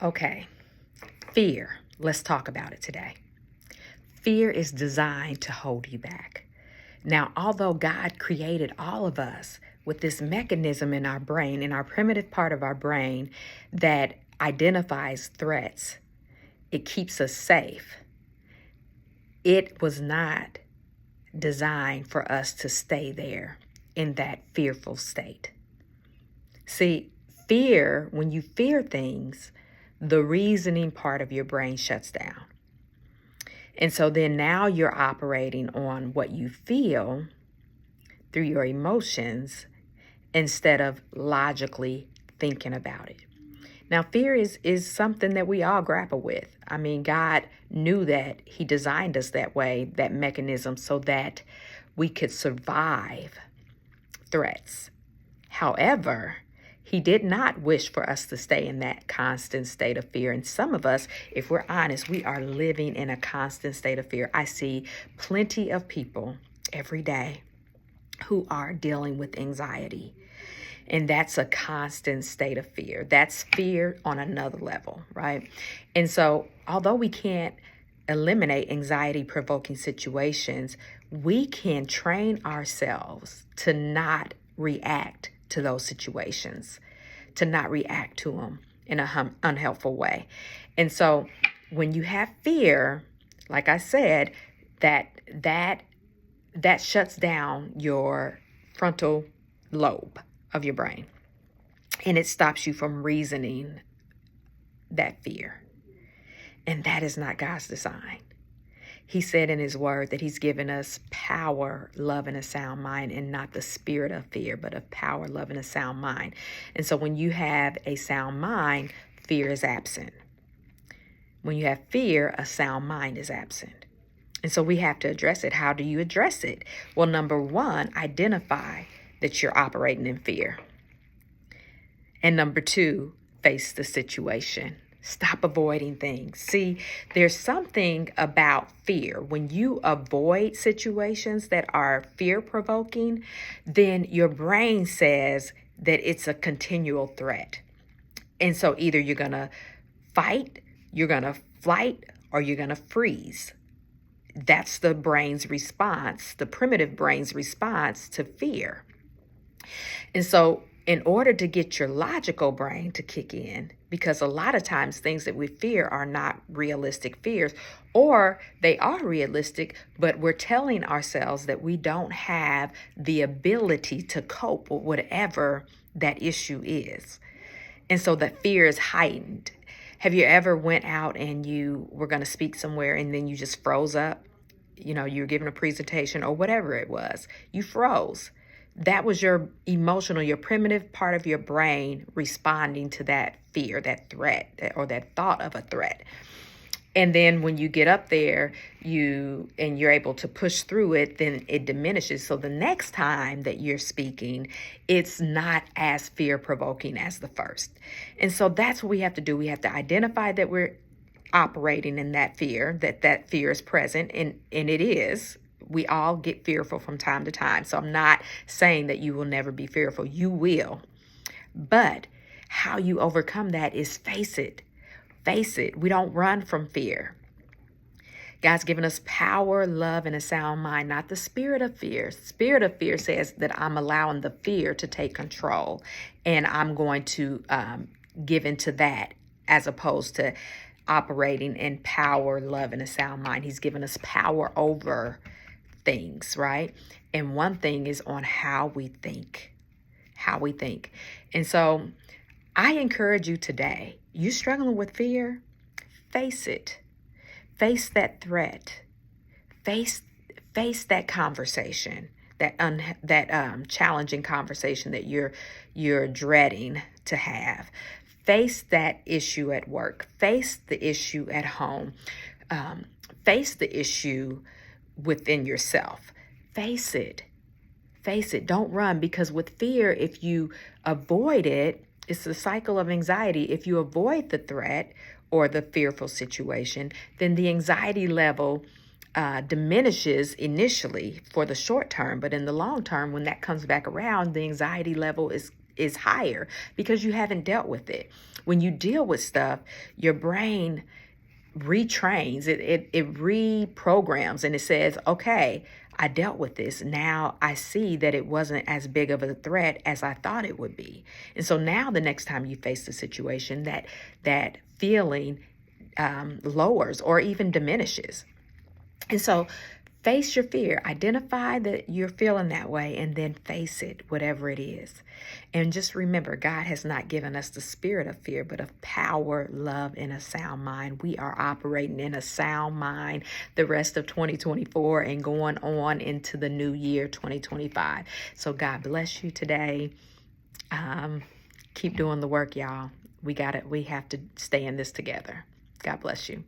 Okay, fear. Let's talk about it today. Fear is designed to hold you back. Now, although God created all of us with this mechanism in our brain, in our primitive part of our brain that identifies threats, it keeps us safe. It was not designed for us to stay there in that fearful state. See, fear, when you fear things, the reasoning part of your brain shuts down. And so then now you're operating on what you feel through your emotions instead of logically thinking about it. Now, fear is something that we all grapple with. I mean, God knew that He designed us that way, that mechanism, so that we could survive threats. However, He did not wish for us to stay in that constant state of fear. And some of us, if we're honest, we are living in a constant state of fear. I see plenty of people every day who are dealing with anxiety. And that's a constant state of fear. That's fear on another level, right? And so, although we can't eliminate anxiety-provoking situations, we can train ourselves to not react to those situations, to not react to them in an unhelpful way. And so, when you have fear, like I said, that shuts down your frontal lobe of your brain, and it stops you from reasoning that fear. And that is not God's design. He said in His word that He's given us power, love, and a sound mind, and not the spirit of fear, but of power, love, and a sound mind. And so when you have a sound mind, fear is absent. When you have fear, a sound mind is absent. And so we have to address it. How do you address it? Well, number one, identify that you're operating in fear. And number two, face the situation. Stop avoiding things. See, there's something about fear. When you avoid situations that are fear-provoking, then your brain says that it's a continual threat. And so either you're going to fight, you're going to flight, or you're going to freeze. That's the brain's response, the primitive brain's response to fear. And so in order to get your logical brain to kick in, because a lot of times things that we fear are not realistic fears, or they are realistic, but we're telling ourselves that we don't have the ability to cope with whatever that issue is. And so that fear is heightened. Have you ever went out and you were going to speak somewhere and then you just froze up? You know, you were giving a presentation or whatever it was. You froze. That was your emotional, your primitive part of your brain responding to that fear, that threat, or that thought of a threat. And then when you get up there, you're able to push through it, then it diminishes. So the next time that you're speaking, it's not as fear-provoking as the first. And so that's what we have to do. We have to identify that we're operating in that fear, that fear is present, and it is. We all get fearful from time to time. So I'm not saying that you will never be fearful. You will. But how you overcome that is face it. Face it. We don't run from fear. God's given us power, love, and a sound mind, not the spirit of fear. Spirit of fear says that I'm allowing the fear to take control, and I'm going to give into that, as opposed to operating in power, love, and a sound mind. He's given us power over things, right? And one thing is on how we think. And so I encourage you today, you struggling with fear, face it. Face that threat. Face that conversation, that challenging conversation that you're dreading to have. Face that issue at work. Face the issue at home. Face the issue within yourself. Face it. Don't run, because with fear, if you avoid it, it's the cycle of anxiety. If you avoid the threat or the fearful situation, then the anxiety level diminishes initially for the short term. But in the long term, when that comes back around, the anxiety level is is higher because you haven't dealt with it. When you deal with stuff, your brain retrains, it reprograms, and it says, okay, I dealt with this. Now I see that it wasn't as big of a threat as I thought it would be. And so now the next time you face the situation, that feeling lowers or even diminishes. And so face your fear, identify that you're feeling that way, and then face it, whatever it is. And just remember, God has not given us the spirit of fear, but of power, love, and a sound mind. We are operating in a sound mind the rest of 2024 and going on into the new year, 2025. So God bless you today. Keep doing the work, y'all. We have to stay in this together. God bless you.